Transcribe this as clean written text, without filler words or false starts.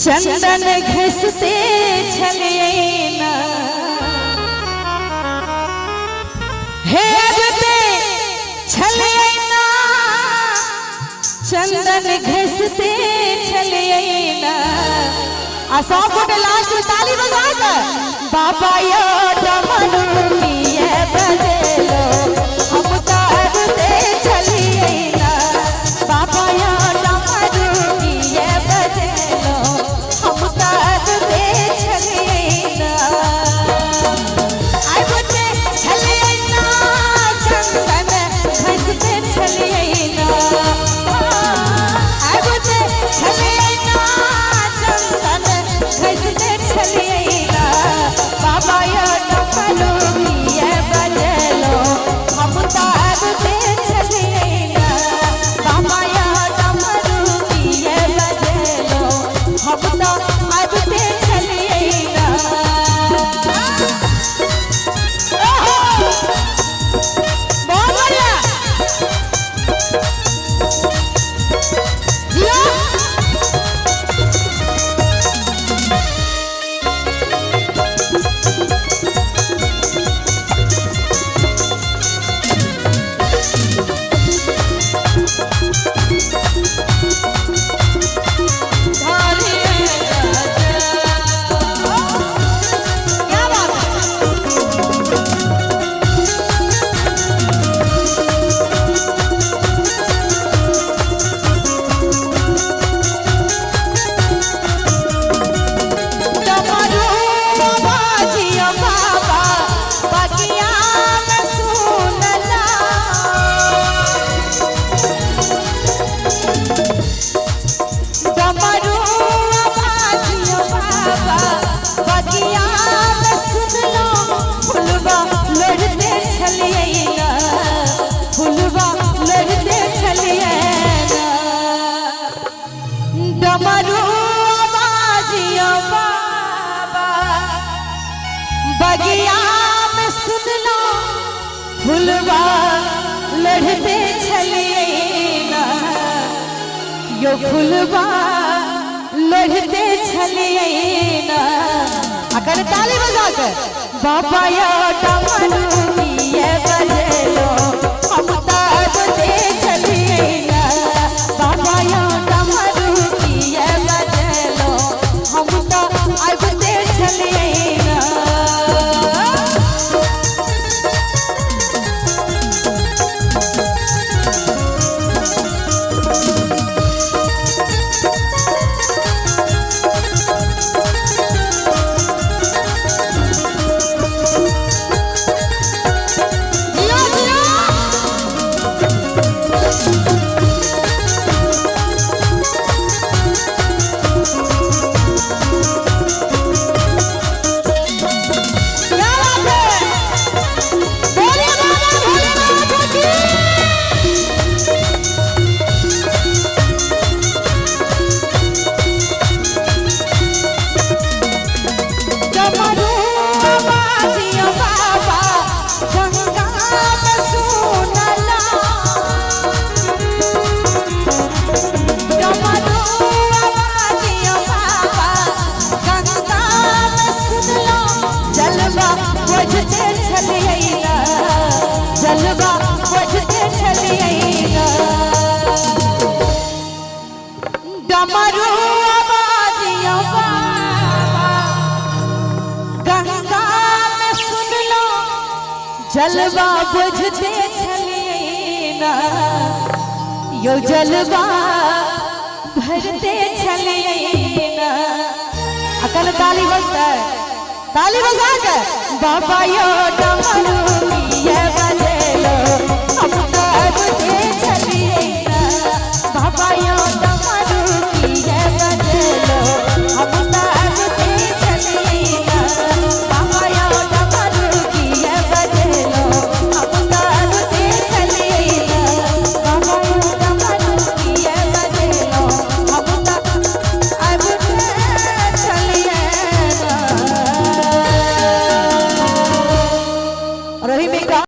चंदन घसते छलियैना हे अजते छलियैना चंदन घसते छलियैना आ सब गोटे लास्ट में ताली बजा के बाबा यो डमरू किए बजेलो हम तो अजते छलियैना बाबा यो डमरू किए बजेलो हम तो अजते छलियैना अजते छलियैना चंदन घसते छलियैना अजते छलियैना चंदन घसते छलियैना बाबा यो डमरू किए बजेलो हम तो अजते छलियैना बाबा यो डमरू किए बजेलो हम तो अजते छलियैना बहुत बढ़िया जियो क्या बात है डमरू बाजियो बाबा बगिया में सुनला डमरू बाजियो बाबा बगिया में सुनलो फुलवा लड़ते छलियैना फुलवा लड़ते छलियैना डमरू बाजियो बाबा बगिया में सुनलो फुलवा लड़ते छलियैना यो फुलवा लड़ते छलियैना अगर ताली बजा के बाबा यो डमरू किए बजेलो हम तो अजते छलियैना बाबा यो डमरू किए बजेलो हम तो अजते छलियैना जियो जियो क्या बात है बोलिए बाबा भोलेनाथ की डमरू बाजियो बाबा गंगा में सुनला डमरू बाजियो बाबा गंगा में सुनलो जलवा बजते छलियैना जलवा बजते छलियैना डमरू बाजियो बाबा गंगा में सुनलो जलवा बुझते छलियैना यो जलवा भरते छलियैना अकल ताली बजता है ताली बजा के बाबा यो डमरू किए बजेलो हम तो अजते छलियैना बाबा यो डमरू किए बजेलो हम तो अजते छलियैना बाबा यो डमरू किए बजेलो हम तो अजते छलियैना बाबा यो डमरू किए बजेलो हम तो अजते छलियैना और अभी में